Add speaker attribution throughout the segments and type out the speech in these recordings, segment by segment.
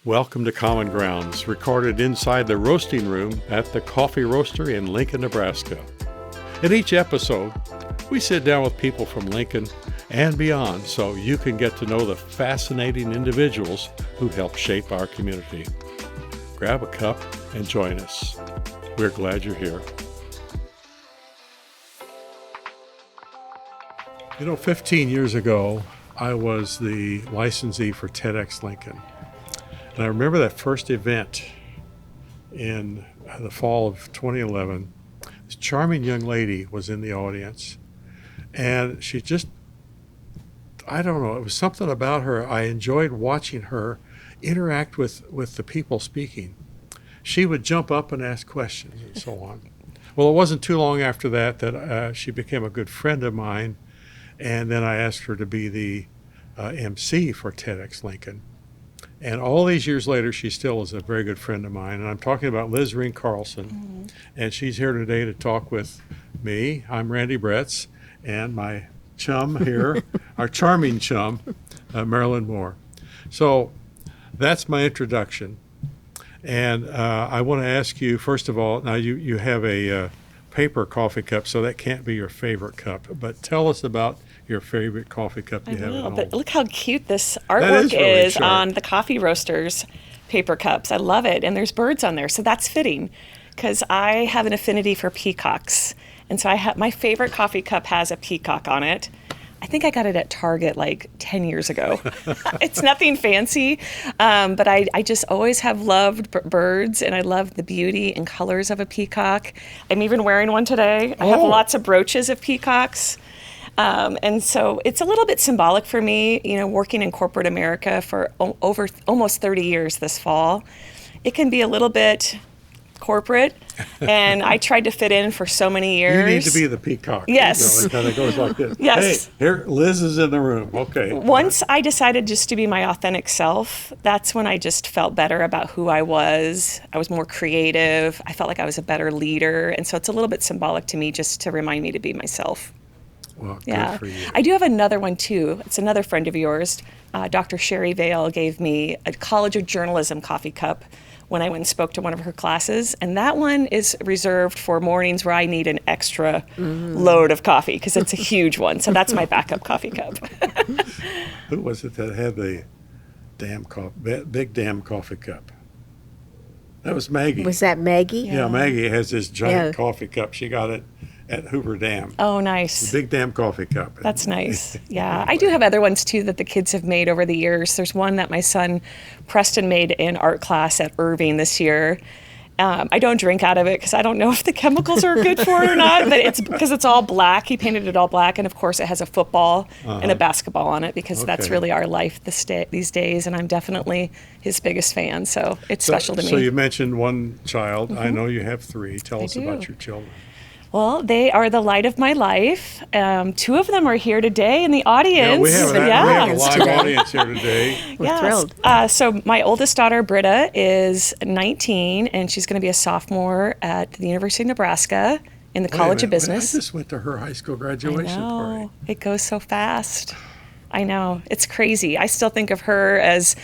Speaker 1: Welcome to Common Grounds, recorded inside the roasting room at the Coffee Roaster in Lincoln, Nebraska. In each episode, we sit down with people from Lincoln and beyond so you can get to know the fascinating individuals who help shape our community. Grab a cup and join us. We're glad you're here. 15 years ago, I was the licensee for TEDx Lincoln. And I remember that first event in the fall of 2011. This charming young lady was in the audience. And she just, I don't know, it was something about her. I enjoyed watching her interact with the people speaking. She would jump up and ask questions and so on. Well, it wasn't too long after that she became a good friend of mine. And then I asked her to be the MC for TEDx Lincoln. And all these years later, she still is a very good friend of mine. And I'm talking about Liz Ring Carlson. Mm-hmm. And she's here today to talk with me. I'm Randy Bretz, and my chum here, our charming chum, Marilyn Moore. So that's my introduction. And I want to ask you, first of all, now you have a paper coffee cup, so that can't be your favorite cup. But tell us about your favorite coffee cup you have at home.
Speaker 2: But look how cute this artwork is on the coffee roasters paper cups. I love it. And there's birds on there. So that's fitting because I have an affinity for peacocks. And so my favorite coffee cup has a peacock on it. I think I got it at Target like 10 years ago. It's nothing fancy, but I just always have loved birds, and I love the beauty and colors of a peacock. I'm even wearing one today. I have lots of brooches of peacocks. And so it's a little bit symbolic for me, working in corporate America for over almost 30 years this fall. It can be a little bit corporate, and I tried to fit in for so many years.
Speaker 1: You need to be the peacock.
Speaker 2: Yes.
Speaker 1: It kind of goes like this.
Speaker 2: Yes.
Speaker 1: Hey, here, Liz is in the room. Okay.
Speaker 2: Once I decided just to be my authentic self, that's when I just felt better about who I was. I was more creative. I felt like I was a better leader. And so it's a little bit symbolic to me just to remind me to be myself.
Speaker 1: Well, good for you.
Speaker 2: I do have another one too. It's another friend of yours. Dr. Sherry Vale gave me a College of Journalism coffee cup when I went and spoke to one of her classes. And that one is reserved for mornings where I need an extra load of coffee because it's a huge one. So that's my backup coffee cup.
Speaker 1: Who was it that had the big damn coffee cup? That was Maggie.
Speaker 3: Was that Maggie?
Speaker 1: Yeah, Maggie has this giant coffee cup. She got it at Hoover Dam.
Speaker 2: Oh, nice.
Speaker 1: The big damn coffee cup.
Speaker 2: That's nice. Yeah. I do have other ones too that the kids have made over the years. There's one that my son Preston made in art class at Irving this year. I don't drink out of it because I don't know if the chemicals are good for it or not, but it's because it's all black. He painted it all black, and of course it has a football and a basketball on it because that's really our life these days, and I'm definitely his biggest fan, so it's special to me.
Speaker 1: So you mentioned one child. I know you have three. Tell us about your children.
Speaker 2: Well, they are the light of my life. Two of them are here today in the audience.
Speaker 1: Yeah, we have a live audience here today.
Speaker 3: We're thrilled.
Speaker 2: So my oldest daughter, Britta, is 19, and she's going to be a sophomore at the University of Nebraska in the College of Business.
Speaker 1: I just went to her high school graduation party.
Speaker 2: It goes so fast. I know. It's crazy. I still think of her as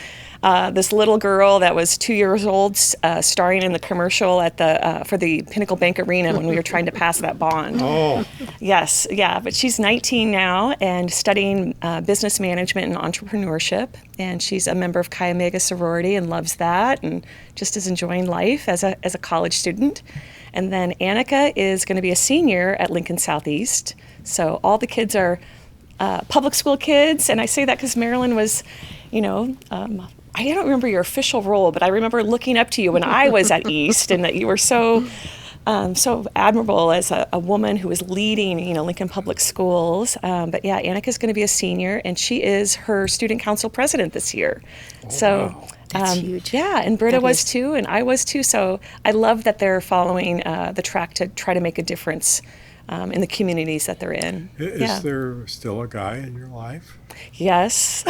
Speaker 2: this little girl that was 2 years old, starring in the commercial at for the Pinnacle Bank Arena when we were trying to pass that bond.
Speaker 1: Oh.
Speaker 2: Yes, yeah. But she's 19 now and studying business management and entrepreneurship. And she's a member of Chi Omega sorority and loves that and just is enjoying life as a college student. And then Annika is going to be a senior at Lincoln Southeast. So all the kids are public school kids. And I say that because Marilyn was, I don't remember your official role, but I remember looking up to you when I was at East, and that you were so admirable as a woman who was leading, Lincoln Public Schools. But yeah, Annika's going to be a senior, and she is her student council president this year.
Speaker 1: Wow.
Speaker 3: That's huge.
Speaker 2: Yeah, and Britta was too, and I was too. So I love that they're following the track to try to make a difference in the communities that they're in.
Speaker 1: Is there still a guy in your life?
Speaker 2: Yes.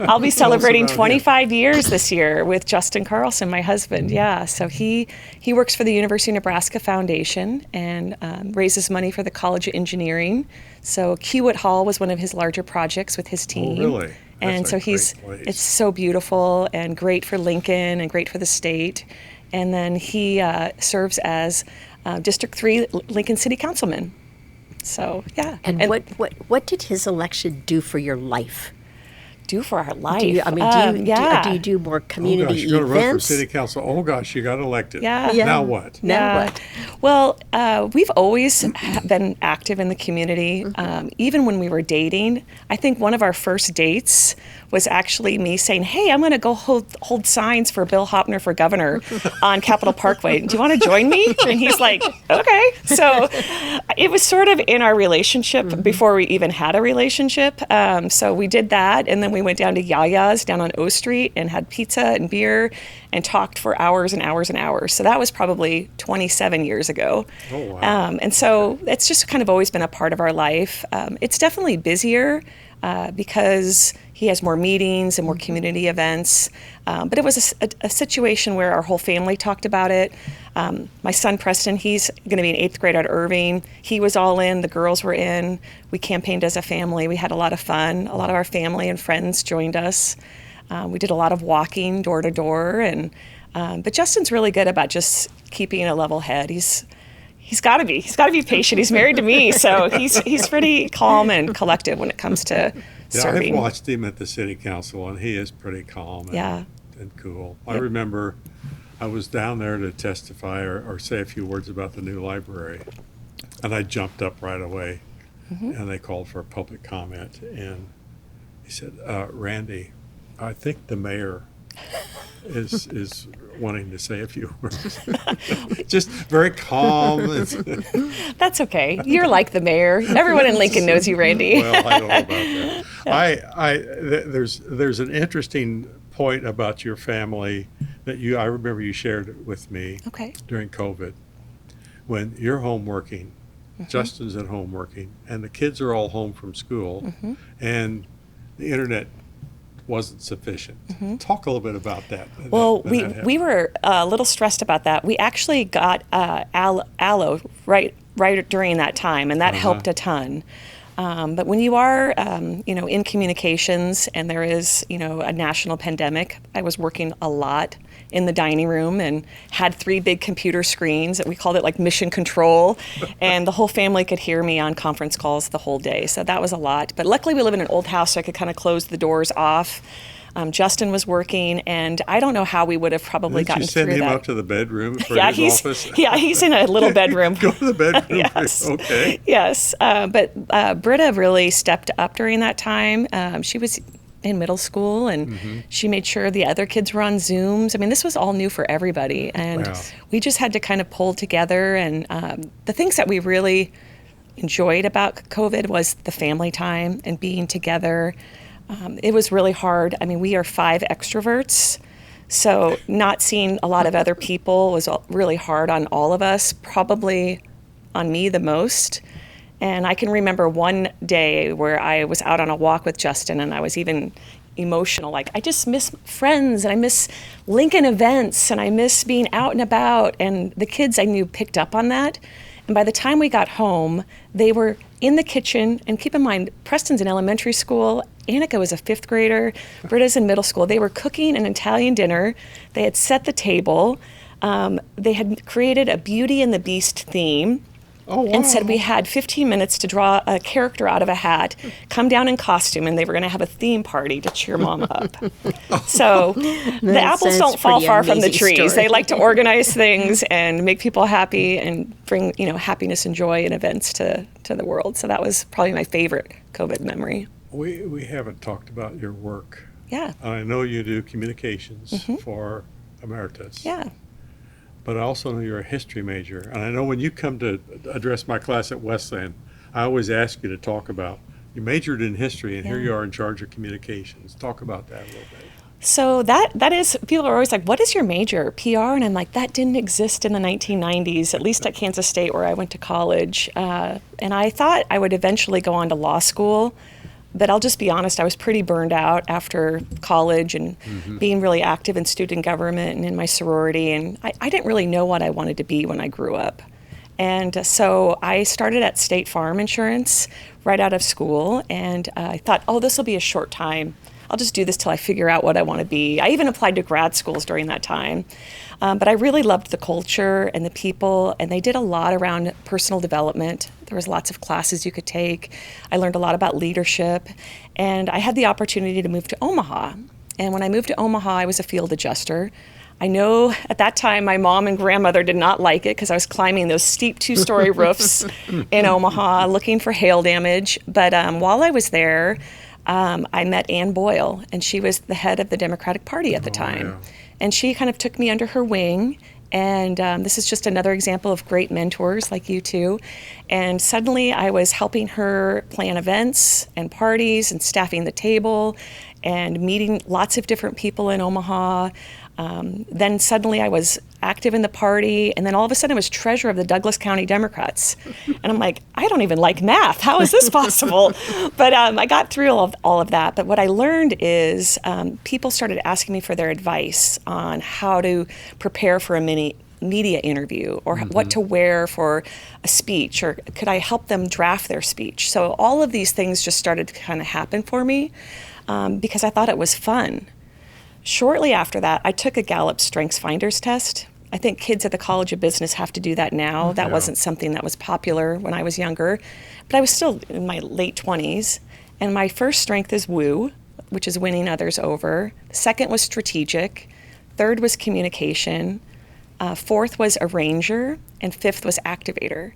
Speaker 2: I'll be celebrating 25 years this year with Justin Carlson, my husband. Yeah. So he works for the University of Nebraska Foundation and raises money for the College of Engineering. So Kiewit Hall was one of his larger projects with his team.
Speaker 1: Oh, really?
Speaker 2: And so it's so beautiful and great for Lincoln and great for the state. And then he serves as District 3 Lincoln City Councilman. So, yeah.
Speaker 3: And what did his election do for your life?
Speaker 2: Do for our life?
Speaker 3: Do you do more community events?
Speaker 1: You're going to run for city council. Oh, gosh, you got elected.
Speaker 2: Yeah.
Speaker 1: Now what?
Speaker 3: Now what?
Speaker 2: Well, we've always been active in the community. Even when we were dating, I think one of our first dates was actually me saying, hey, I'm going to go hold signs for Bill Hoppner for governor on Capitol Parkway. Do you want to join me? And he's like, okay. So it was sort of in our relationship before we even had a relationship. So we did that. And then we went down to Yaya's down on O Street and had pizza and beer and talked for hours and hours and hours. So that was probably 27 years ago.
Speaker 1: Oh, wow.
Speaker 2: And so it's just kind of always been a part of our life. It's definitely busier because he has more meetings and more community events. But it was a situation where our whole family talked about it. My son, Preston, he's going to be in 8th grade at Irving. He was all in. The girls were in. We campaigned as a family. We had a lot of fun. A lot of our family and friends joined us. We did a lot of walking door to door. But Justin's really good about just keeping a level head. He's got to be. He's got to be patient. He's married to me, so he's pretty calm and collective when it comes to serving.
Speaker 1: I've watched him at the city council, and he is pretty calm and cool. I remember I was down there to testify or say a few words about the new library, and I jumped up right away, and they called for a public comment, and he said, Randy, I think the mayor is wanting to say a few words. Just very calm.
Speaker 2: That's okay. You're like the mayor. Everyone in Lincoln knows you, Randy.
Speaker 1: Well, I don't know about that. There's an interesting point about your family that I remember you shared with me during COVID. When you're home working, Justin's at home working, and the kids are all home from school, and the internet wasn't sufficient. Talk a little bit about that.
Speaker 2: Well, we were a little stressed about that. We actually got Allo right during that time, and that helped a ton. But when you are, in communications and there is, a national pandemic, I was working a lot in the dining room and had 3 big computer screens. We called it like mission control, and the whole family could hear me on conference calls the whole day. So that was a lot. But luckily we live in an old house, so I could kind of close the doors off. Justin was working, and I don't know how we would have probably gotten through that.
Speaker 1: Did you send him up to the bedroom for his office?
Speaker 2: Yeah, he's in a little bedroom.
Speaker 1: Go to the bedroom.
Speaker 2: Yes.
Speaker 1: Okay.
Speaker 2: Yes, but Britta really stepped up during that time. She was in middle school, and she made sure the other kids were on Zooms. I mean, this was all new for everybody, and we just had to kind of pull together. And the things that we really enjoyed about COVID was the family time and being together. It was really hard. I mean, we are 5 extroverts, so not seeing a lot of other people was really hard on all of us, probably on me the most. And I can remember one day where I was out on a walk with Justin, and I was even emotional. Like, I just miss friends, and I miss Lincoln events, and I miss being out and about. And the kids I knew picked up on that. And by the time we got home, they were in the kitchen. And keep in mind, Preston's in elementary school. Annika was a 5th grader. Britta's in middle school. They were cooking an Italian dinner. They had set the table. They had created a Beauty and the Beast theme.
Speaker 1: Oh, wow.
Speaker 2: And said we had 15 minutes to draw a character out of a hat, come down in costume, and they were going to have a theme party to cheer Mom up. So the apples don't fall far from the trees. Story. They like to organize things and make people happy and bring, happiness and joy and events to the world. So that was probably my favorite COVID memory.
Speaker 1: We haven't talked about your work.
Speaker 2: Yeah.
Speaker 1: I know you do communications for Ameritas.
Speaker 2: Yeah.
Speaker 1: But I also know you're a history major. And I know when you come to address my class at Wesleyan, I always ask you to talk about, you majored in history, and here you are in charge of communications. Talk about that a little bit.
Speaker 2: So that is, people are always like, what is your major? PR? And I'm like, that didn't exist in the 1990s, at least at Kansas State where I went to college. And I thought I would eventually go on to law school. But I'll just be honest, I was pretty burned out after college and being really active in student government and in my sorority. And I didn't really know what I wanted to be when I grew up. And so I started at State Farm Insurance right out of school. And I thought, this will be a short time. I'll just do this till I figure out what I want to be. I even applied to grad schools during that time. But I really loved the culture and the people, and they did a lot around personal development. There was lots of classes you could take. I learned a lot about leadership, and I had the opportunity to move to Omaha. And when I moved to Omaha, I was a field adjuster. I know at that time my mom and grandmother did not like it because I was climbing those steep 2-story roofs in Omaha looking for hail damage. But while I was there, I met Ann Boyle, and she was the head of the Democratic Party at the time.
Speaker 1: Yeah.
Speaker 2: And she kind of took me under her wing. And this is just another example of great mentors like you two. And suddenly I was helping her plan events and parties and staffing the table and meeting lots of different people in Omaha. Then suddenly I was active in the party, and then all of a sudden I was treasurer of the Douglas County Democrats. And I'm like, I don't even like math. How is this possible? But I got through all of that. But what I learned is people started asking me for their advice on how to prepare for a media interview, or what to wear for a speech, or could I help them draft their speech? So all of these things just started to kind of happen for me because I thought it was fun. Shortly after that, I took a Gallup Strengths Finders test. I think kids at the College of Business have to do that now. That wasn't something that was popular when I was younger, but I was still in my late 20s. And my first strength is woo, which is winning others over. Second was strategic. Third was communication. Fourth was arranger. And fifth was activator.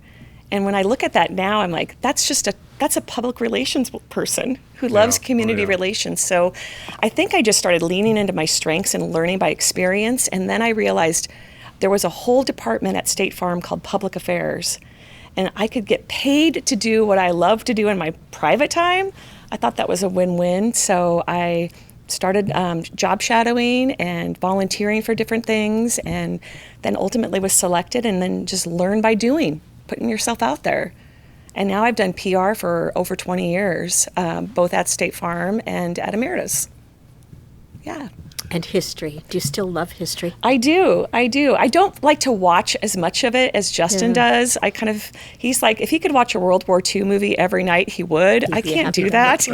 Speaker 2: And when I look at that now, I'm like, that's a public relations person who loves community relations. So I think I just started leaning into my strengths and learning by experience. And then I realized there was a whole department at State Farm called Public Affairs. And I could get paid to do what I love to do in my private time. I thought that was a win-win. So I started job shadowing and volunteering for different things, and then ultimately was selected, and then just learned by doing, putting yourself out there. And now I've done PR for over 20 years, both at State Farm and at Ameritas. Yeah.
Speaker 3: And history. Do you still love history?
Speaker 2: I do. I don't like to watch as much of it as Justin does. He's like, if he could watch a World War II movie every night, he would. I can't do that,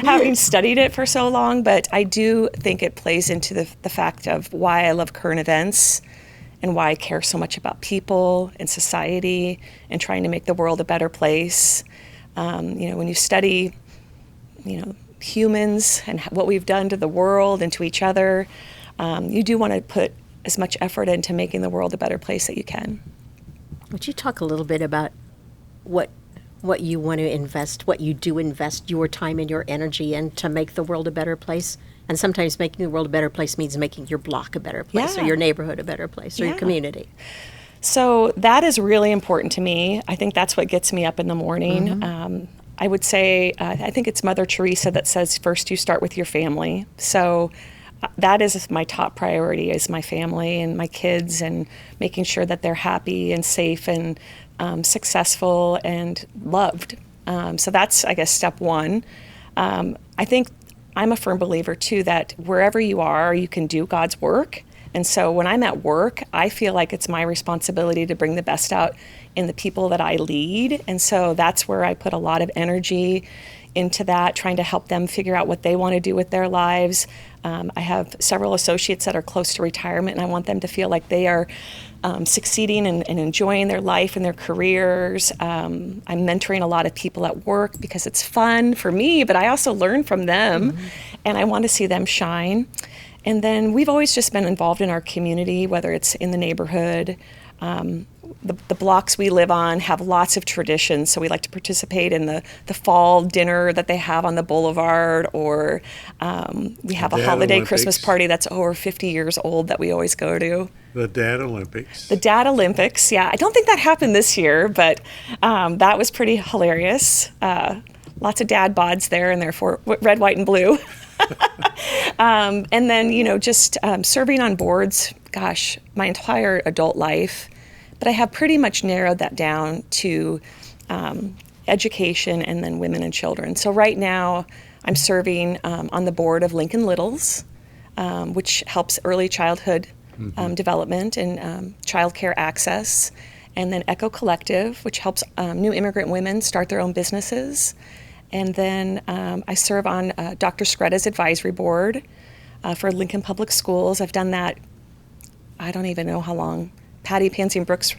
Speaker 2: having studied it for so long. But I do think it plays into the fact of why I love current events and why I care so much about people and society and trying to make the world a better place. When you study, humans and what we've done to the world and to each other, you do want to put as much effort into making the world a better place that you can.
Speaker 3: Would you talk a little bit about what you want to invest, what you do invest your time and your energy in to make the world a better place? And sometimes making the world a better place means making your block a better place, or your neighborhood a better place, or your community.
Speaker 2: So that is really important to me. I think that's what gets me up in the morning. I would say, I think it's Mother Teresa that says, first you start with your family. So that is my top priority, is my family and my kids, and making sure that they're happy and safe and successful and loved. So that's, I guess, step one. I think I'm a firm believer, too, that wherever you are, you can do God's work. And so when I'm at work, I feel like it's my responsibility to bring the best out in the people that I lead. And so that's where I put a lot of energy into that, trying to help them figure out what they want to do with their lives. I have several associates that are close to retirement, and I want them to feel like they are succeeding and enjoying their life and their careers. I'm mentoring a lot of people at work because it's fun for me, but I also learn from them, and I want to see them shine. And then we've always just been involved in our community, whether it's in the neighborhood. The blocks we live on have lots of traditions, so we like to participate in the fall dinner that they have on the boulevard, or we have a holiday
Speaker 1: Olympics.
Speaker 2: Christmas party that's over 50 years old that we always go to.
Speaker 1: The Dad Olympics.
Speaker 2: The Dad Olympics, yeah. I don't think that happened this year, but that was pretty hilarious. Lots of dad bods there in their red, white, and blue. And then, just serving on boards, gosh, my entire adult life. But I have pretty much narrowed that down to education and then women and children. So right now I'm serving on the board of Lincoln Littles, which helps early childhood development and child care access. And then Echo Collective, which helps new immigrant women start their own businesses. And then I serve on Dr. Scretta's advisory board for Lincoln Public Schools. I've done that, I don't even know how long. Patty Pansy Brooks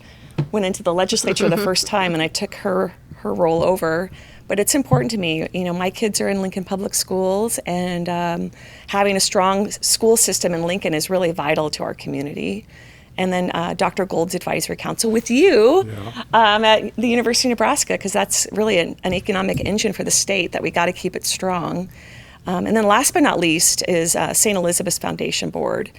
Speaker 2: went into the legislature the first time, and I took her role over. But it's important to me. You know, my kids are in Lincoln Public Schools, and having a strong school system in Lincoln is really vital to our community. And then Dr. Gold's Advisory Council with you at the University of Nebraska, because that's really an economic engine for the state that we got to keep it strong. And then last but not least is St. Elizabeth's Foundation Board.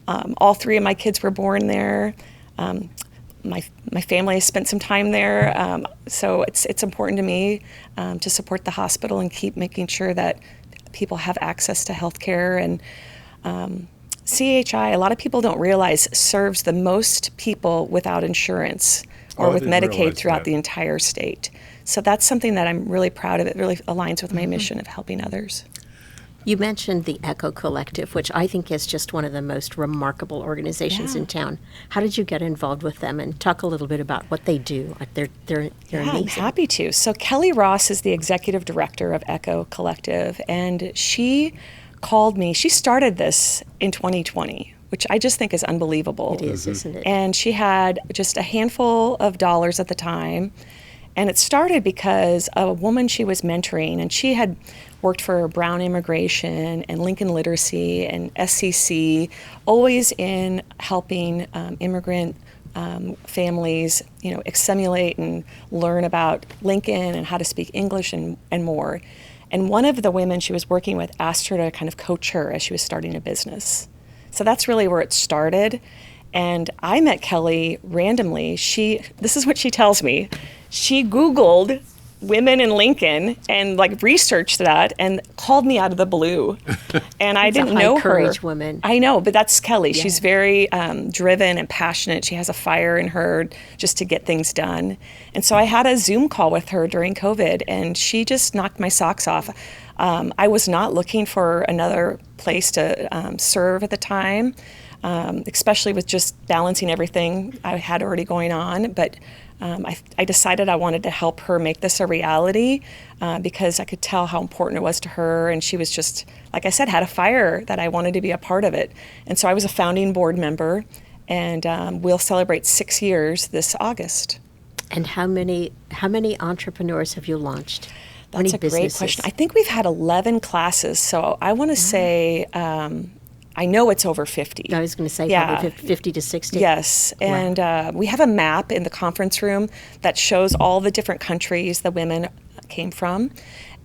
Speaker 2: All three of my kids were born there. My family has spent some time there, so it's important to me to support the hospital and keep making sure that people have access to health care. And CHI, a lot of people don't realize, serves the most people without insurance or with Medicaid throughout the entire state. So that's something that I'm really proud of. It really aligns with my mission of helping others.
Speaker 3: You mentioned the Echo Collective, which I think is just one of the most remarkable organizations in town. How did you get involved with them? And talk a little bit about what they do. They're amazing.
Speaker 2: I'm happy to. So Kelly Ross is the executive director of Echo Collective, and she called me. She started this in 2020, which I just think is unbelievable.
Speaker 3: It is, isn't it?
Speaker 2: And she had just a handful of dollars at the time. And it started because a woman she was mentoring, and she had worked for Brown Immigration and Lincoln Literacy and SCC, always in helping immigrant families, assimilate and learn about Lincoln and how to speak English and more. And one of the women she was working with asked her to kind of coach her as she was starting a business. So that's really where it started. And I met Kelly randomly. This is what she tells me. She Googled women in Lincoln and researched that and called me out of the blue. And I didn't know her.
Speaker 3: Courage woman.
Speaker 2: I know, but that's Kelly. Yeah. She's very driven and passionate. She has a fire in her just to get things done. And so I had a Zoom call with her during COVID, and she just knocked my socks off. I was not looking for another place to serve at the time. Especially with just balancing everything I had already going on. But I decided I wanted to help her make this a reality because I could tell how important it was to her. And she was just, like I said, had a fire that I wanted to be a part of it. And so I was a founding board member, and we'll celebrate 6 years this August.
Speaker 3: And how many entrepreneurs have you launched?
Speaker 2: That's a great question. I think we've had 11 classes. So I want to say... I know it's over 50.
Speaker 3: I was going to say probably 50 to 60.
Speaker 2: Yes, and we have a map in the conference room that shows all the different countries the women came from.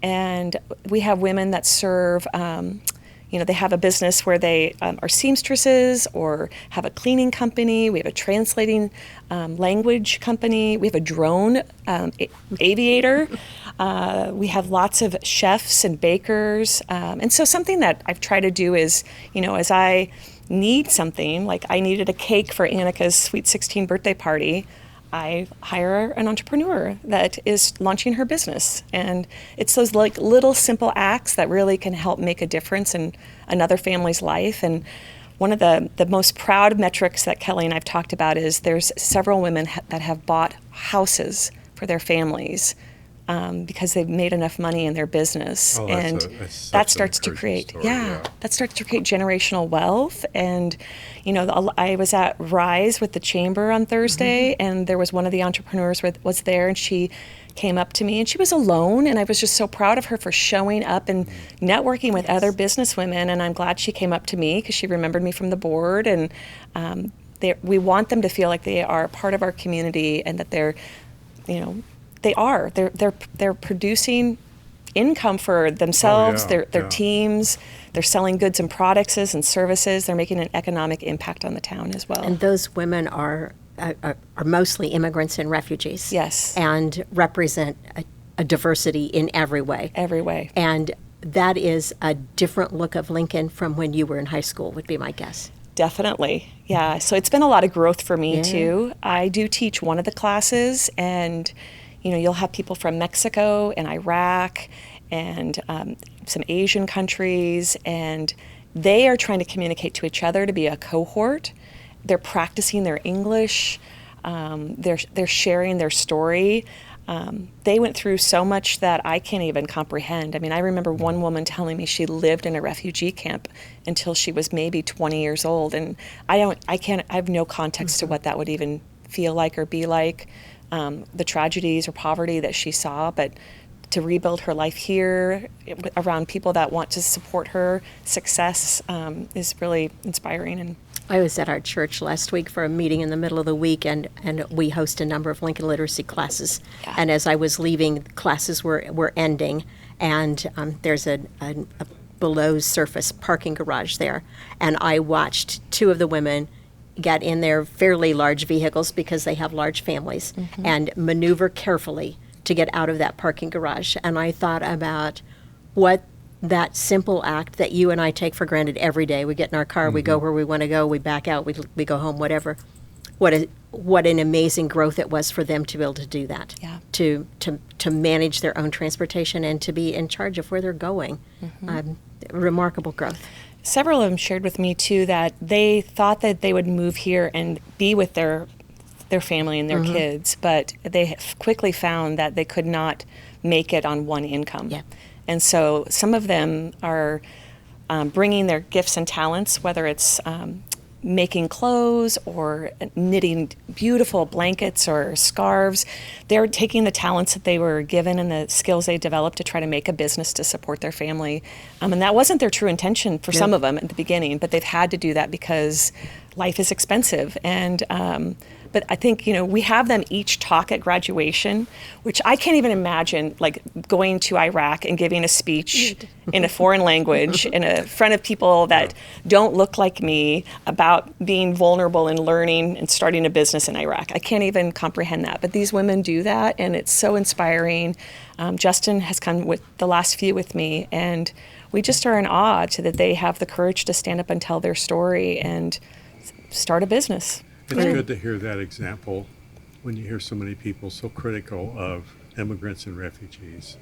Speaker 2: And we have women that serve, they have a business where they are seamstresses or have a cleaning company. We have a translating language company. We have a drone aviator. We have lots of chefs and bakers. And so something that I've tried to do is, as I need something, like I needed a cake for Annika's Sweet 16 birthday party, I hire an entrepreneur that is launching her business. And it's those little simple acts that really can help make a difference in another family's life. And one of the most proud metrics that Kelly and I've talked about is there's several women that have bought houses for their families because they've made enough money in their business. And that starts to create, that starts to create generational wealth. And, I was at Rise with the Chamber on Thursday, and there was one of the entrepreneurs was there, and she came up to me, and she was alone, and I was just so proud of her for showing up and networking with other business women. And I'm glad she came up to me because she remembered me from the board. And we want them to feel like they are part of our community and that they're, they're producing income for themselves, their teams. They're selling goods and products and services. They're making an economic impact on the town as well.
Speaker 3: And those women are mostly immigrants and refugees.
Speaker 2: Yes.
Speaker 3: And represent a diversity in every way.
Speaker 2: Every way.
Speaker 3: And that is a different look of Lincoln from when you were in high school, would be my guess.
Speaker 2: Definitely. Yeah. So it's been a lot of growth for me too. I do teach one of the classes, and you'll have people from Mexico and Iraq and some Asian countries, and they are trying to communicate to each other to be a cohort. They're practicing their English. They're sharing their story. they went through so much that I can't even comprehend. I mean, I remember one woman telling me she lived in a refugee camp until she was maybe 20 years old, and I have no context to what that would even feel like or be like, the tragedies or poverty that she saw, but to rebuild her life here around people that want to support her success is really inspiring. And
Speaker 3: I was at our church last week for a meeting in the middle of the week, and we host a number of Lincoln literacy classes. Yeah. And as I was leaving, classes were ending, and there's a below surface parking garage there. And I watched two of the women get in their fairly large vehicles because they have large families and maneuver carefully to get out of that parking garage. And I thought about what that simple act that you and I take for granted every day. We get in our car, we go where we want to go, we back out, we go home, whatever. What an amazing growth it was for them to be able to do that. Yeah. To manage their own transportation and to be in charge of where they're going. Remarkable growth.
Speaker 2: Several of them shared with me too that they thought that they would move here and be with their family and their kids, but they quickly found that they could not make it on one income. Yeah. And so some of them are bringing their gifts and talents, whether it's making clothes or knitting beautiful blankets or scarves. They're taking the talents that they were given and the skills they developed to try to make a business to support their family. And that wasn't their true intention for some of them at the beginning, but they've had to do that because life is expensive. And but I think, we have them each talk at graduation, which I can't even imagine, like going to Iraq and giving a speech in a foreign language in front of people that don't look like me about being vulnerable and learning and starting a business in Iraq. I can't even comprehend that. But these women do that, and it's so inspiring. Justin has come with the last few with me, and we just are in awe that they have the courage to stand up and tell their story and start a business.
Speaker 1: It's good to hear that example when you hear so many people so critical of immigrants and refugees.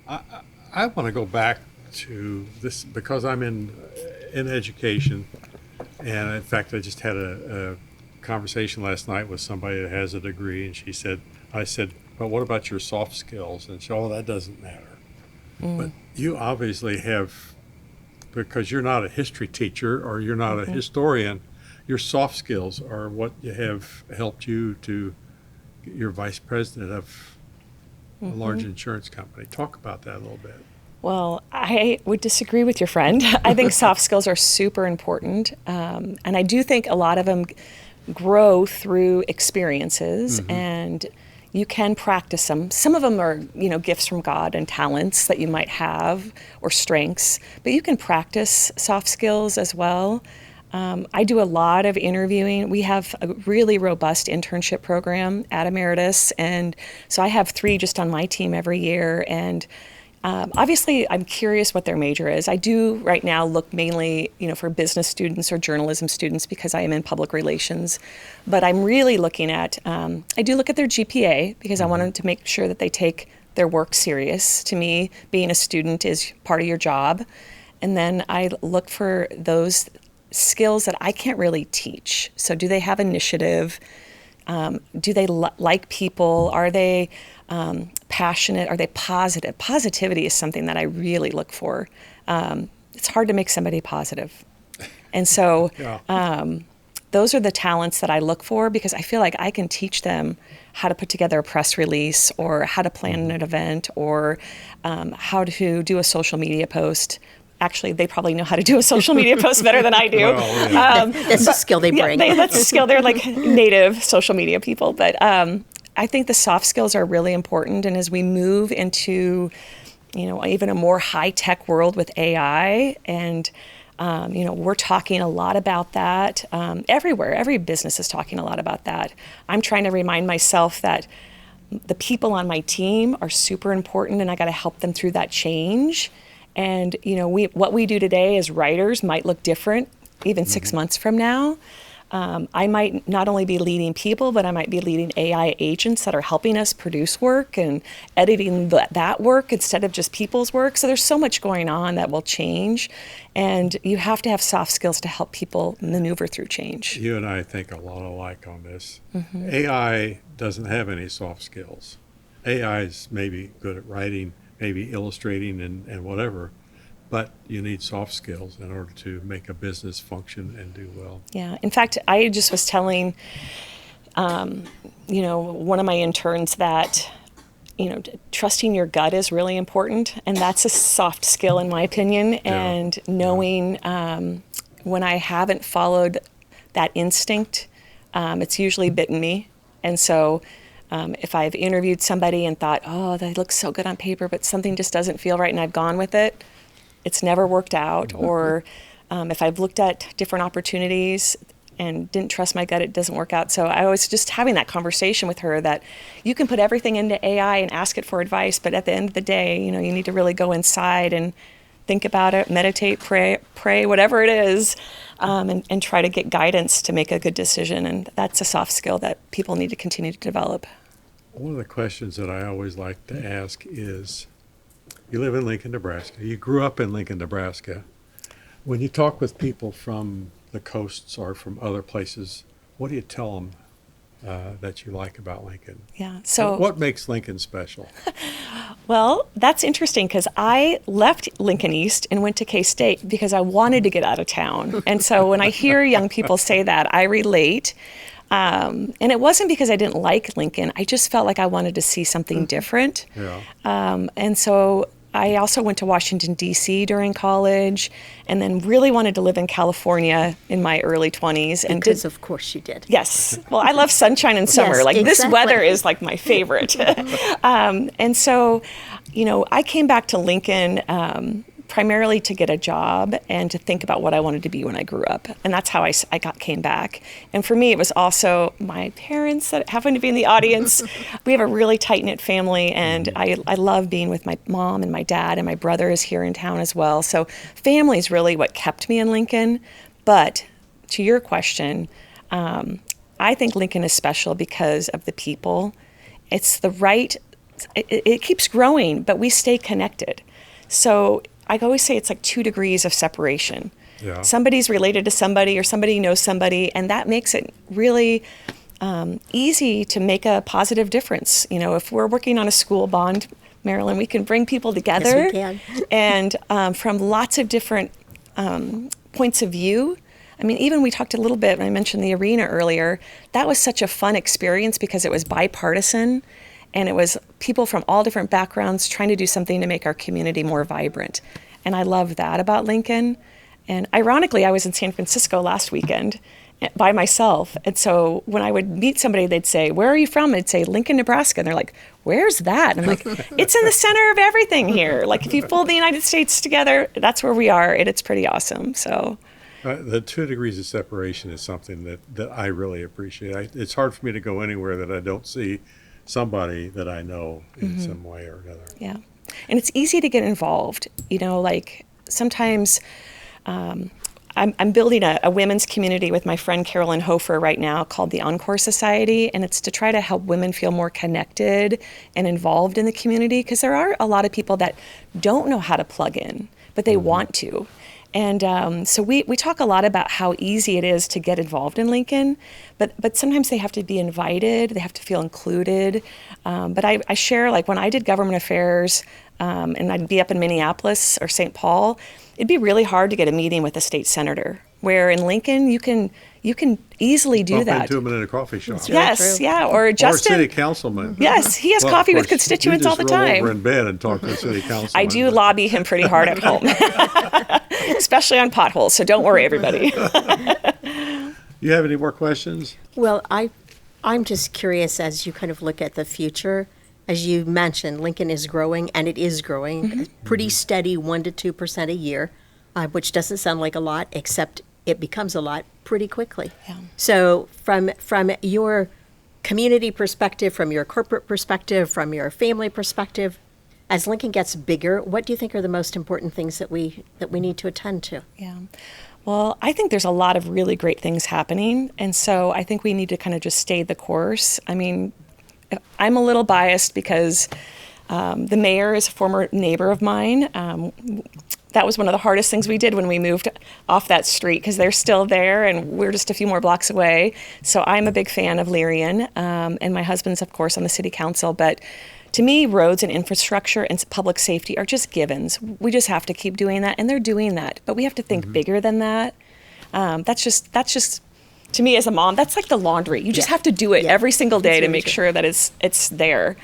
Speaker 1: I want to go back to this because I'm in education, and in fact I just had a conversation last night with somebody that has a degree, and I said, but what about your soft skills? And she said, that doesn't matter. But you obviously have, because you're not a history teacher or you're not a historian, your soft skills are what have helped you to you're vice president of a large insurance company. Talk about that a little bit.
Speaker 2: Well, I would disagree with your friend. I think soft skills are super important. And I do think a lot of them grow through experiences, and you can practice them. Some of them are, gifts from God and talents that you might have or strengths, but you can practice soft skills as well. I do a lot of interviewing. We have a really robust internship program at Ameritas, and so I have 3 just on my team every year. And obviously, I'm curious what their major is. I do right now look mainly, for business students or journalism students because I am in public relations. But I'm really looking at, I do look at their GPA because I wanted to make sure that they take their work serious. To me, being a student is part of your job. And then I look for those skills that I can't really teach. So do they have initiative? Do they like people? Are they passionate? Are they positive? Positivity is something that I really look for. It's hard to make somebody positive. And so those are the talents that I look for because I feel like I can teach them how to put together a press release or how to plan an event or how to do a social media post. Actually, they probably know how to do a social media post better than I do.
Speaker 3: That's a skill they bring.
Speaker 2: That's a skill. They're like native social media people. But I think the soft skills are really important. And as we move into, even a more high-tech world with AI, and, we're talking a lot about that everywhere. Every business is talking a lot about that. I'm trying to remind myself that the people on my team are super important, and I got to help them through that change. And, what we do today as writers might look different even 6 months from now. I might not only be leading people, but I might be leading AI agents that are helping us produce work and editing that work instead of just people's work. So there's so much going on that will change. And you have to have soft skills to help people maneuver through change.
Speaker 1: You and I think a lot alike on this. AI doesn't have any soft skills. AI is maybe good at writing, maybe illustrating and whatever, but you need soft skills in order to make a business function and do well.
Speaker 2: Yeah. In fact, I just was telling, one of my interns that, trusting your gut is really important. And that's a soft skill, in my opinion. And knowing when I haven't followed that instinct, it's usually bitten me. And so if I've interviewed somebody and thought, oh, they look so good on paper, but something just doesn't feel right and I've gone with it, it's never worked out. Or if I've looked at different opportunities and didn't trust my gut, it doesn't work out. So I was just having that conversation with her that you can put everything into AI and ask it for advice, but at the end of the day, you need to really go inside and think about it, meditate, pray, whatever it is, and try to get guidance to make a good decision. And that's a soft skill that people need to continue to develop.
Speaker 1: One of the questions that I always like to ask is, you live in Lincoln, Nebraska. You grew up in Lincoln, Nebraska. When you talk with people from the coasts or from other places, what do you tell them that you like about Lincoln?
Speaker 2: Yeah. So
Speaker 1: what makes Lincoln special?
Speaker 2: Well, that's interesting because I left Lincoln East and went to K-State because I wanted to get out of town. And so when I hear young people say that, I relate. And it wasn't because I didn't like Lincoln. I just felt like I wanted to see something different.
Speaker 1: Yeah.
Speaker 2: And so I also went to Washington, D.C. during college, and then really wanted to live in California in my early 20s. And
Speaker 3: because of course you did.
Speaker 2: Yes. Well, I love sunshine and summer.
Speaker 3: Yes,
Speaker 2: like
Speaker 3: exactly.
Speaker 2: This weather is like my favorite. And so, I came back to Lincoln primarily to get a job and to think about what I wanted to be when I grew up. And that's how I came back. And for me, it was also my parents that happened to be in the audience. We have a really tight-knit family, and I love being with my mom and my dad, and my brother is here in town as well. So family is really what kept me in Lincoln. But to your question, I think Lincoln is special because of the people. It's it keeps growing, but we stay connected. So I always say it's like 2 degrees of separation.
Speaker 1: Yeah.
Speaker 2: Somebody's related to somebody or somebody knows somebody, and that makes it really easy to make a positive difference. If we're working on a school bond, Marilyn, we can bring people together.
Speaker 3: Yes, we can.
Speaker 2: And from lots of different points of view. I mean, even we talked a little bit, when I mentioned the arena earlier, that was such a fun experience because it was bipartisan. And it was people from all different backgrounds trying to do something to make our community more vibrant. And I love that about Lincoln. And ironically, I was in San Francisco last weekend by myself. And so when I would meet somebody, they'd say, "Where are you from?" I'd say, "Lincoln, Nebraska." And they're like, "Where's that?" And I'm like, "It's in the center of everything here. Like if you pull the United States together, that's where we are. And it's pretty awesome." So
Speaker 1: The 2 degrees of separation is something that I really appreciate. It's hard for me to go anywhere that I don't see somebody that I know in some way or another.
Speaker 2: Yeah. And it's easy to get involved. Like sometimes I'm building a women's community with my friend Carolyn Hofer right now called the Encore Society. And it's to try to help women feel more connected and involved in the community, because there are a lot of people that don't know how to plug in, but they want to. And so we talk a lot about how easy it is to get involved in Lincoln, but sometimes they have to be invited, they have to feel included. But I share, like when I did government affairs, and I'd be up in Minneapolis or St. Paul, it'd be really hard to get a meeting with a state senator, where in Lincoln you can easily do
Speaker 1: Bump
Speaker 2: that.
Speaker 1: into them in a coffee shop.
Speaker 3: That's really
Speaker 2: Yes,
Speaker 3: true.
Speaker 2: yeah, or Justin.
Speaker 1: Or a city councilman.
Speaker 2: Yes, he has
Speaker 1: Well,
Speaker 2: coffee
Speaker 1: of
Speaker 2: with
Speaker 1: course,
Speaker 2: constituents
Speaker 1: you
Speaker 2: all the
Speaker 1: just roll
Speaker 2: time.
Speaker 1: over in bed and talk to the city councilman.
Speaker 2: I do lobby him pretty hard at home, especially on potholes. So don't worry, everybody.
Speaker 1: You have any more questions?
Speaker 3: Well, I'm just curious, as you kind of look at the future, as you mentioned, Lincoln is growing, and it is growing pretty steady, 1% to 2% a year, which doesn't sound like a lot, except it becomes a lot pretty quickly.
Speaker 2: Yeah.
Speaker 3: So from your community perspective, from your corporate perspective, from your family perspective, as Lincoln gets bigger, what do you think are the most important things that we need to attend to?
Speaker 2: Yeah. Well, I think there's a lot of really great things happening. And so I think we need to kind of just stay the course. I mean, I'm a little biased because the mayor is a former neighbor of mine. That was one of the hardest things we did when we moved off that street, because they're still there and we're just a few more blocks away. So I'm a big fan of Lyrian, and my husband's, of course, on the city council. But to me, roads and infrastructure and public safety are just givens. We just have to keep doing that, and they're doing that. But we have to think bigger than that. That's just to me as a mom, that's like the laundry. You just have to do it every single day to make sure that it's there.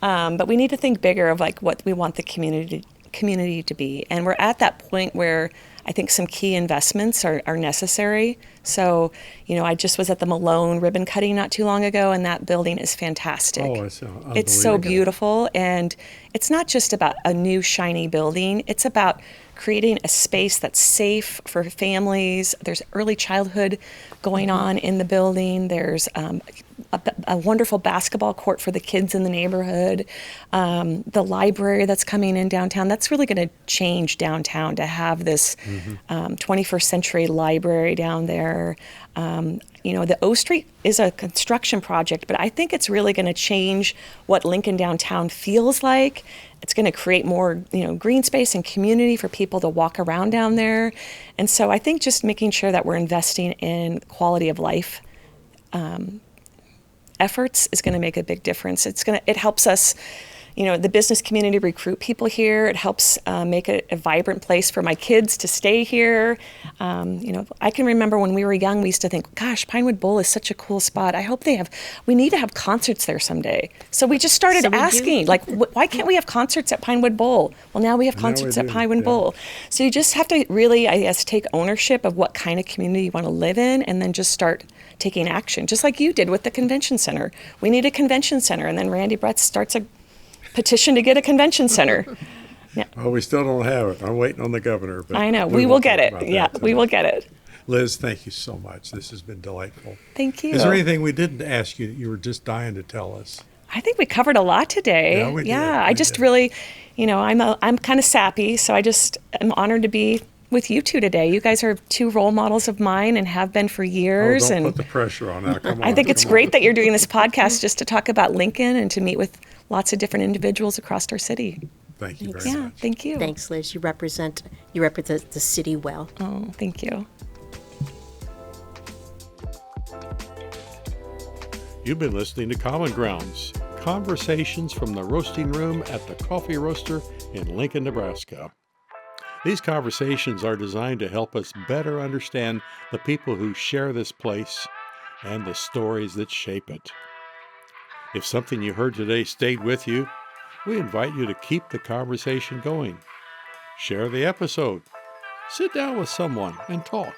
Speaker 2: But we need to think bigger of like what we want the community to be. And we're at that point where I think some key investments are necessary. So, I just was at the Malone ribbon cutting not too long ago, and that building is fantastic.
Speaker 1: Oh, it's unbelievable.
Speaker 2: It's so beautiful. And it's not just about a new shiny building. It's about creating a space that's safe for families. There's early childhood going on in the building. There's a wonderful basketball court for the kids in the neighborhood. The library that's coming in downtown, that's really going to change downtown to have this 21st century library down there. The O Street is a construction project, but I think it's really going to change what Lincoln downtown feels like. It's going to create more, green space and community for people to walk around down there. And so I think just making sure that we're investing in quality of life efforts is going to make a big difference. It helps us, the business community recruit people here. It helps make it a vibrant place for my kids to stay here. I can remember when we were young, we used to think, gosh, Pinewood Bowl is such a cool spot. I hope we need to have concerts there someday. So we just started asking, why can't we have concerts at Pinewood Bowl? Well, now we have concerts at Pinewood Bowl. So you just have to really, I guess, take ownership of what kind of community you want to live in, and then just start taking action, just like you did with the convention center. We need a convention center, and then Randy Bretz starts a petition to get a convention center. Yeah.
Speaker 1: Well, we still don't have it. I'm waiting on the governor. But
Speaker 2: I know. We will get it. Yeah, we will get it.
Speaker 1: Liz, thank you so much. This has been delightful.
Speaker 2: Thank you.
Speaker 1: Is there anything we didn't ask you that you were just dying to tell us?
Speaker 2: I think we covered a lot today.
Speaker 1: Yeah, we did.
Speaker 2: I just really, I'm kind of sappy, so I just am honored to be with you two today. You guys are two role models of mine and have been for years.
Speaker 1: Don't put the pressure on now. Come on.
Speaker 2: I think it's great that you're doing this podcast just to talk about Lincoln and to meet with lots of different individuals across our city.
Speaker 1: Thank you very much.
Speaker 2: Yeah, thank you.
Speaker 3: Thanks, Liz. You represent the city well.
Speaker 2: Oh, thank you.
Speaker 1: You've been listening to Common Grounds, conversations from the roasting room at the Coffee Roaster in Lincoln, Nebraska. These conversations are designed to help us better understand the people who share this place and the stories that shape it. If something you heard today stayed with you, we invite you to keep the conversation going. Share the episode. Sit down with someone and talk.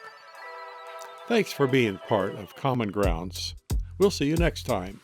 Speaker 1: Thanks for being part of Common Grounds. We'll see you next time.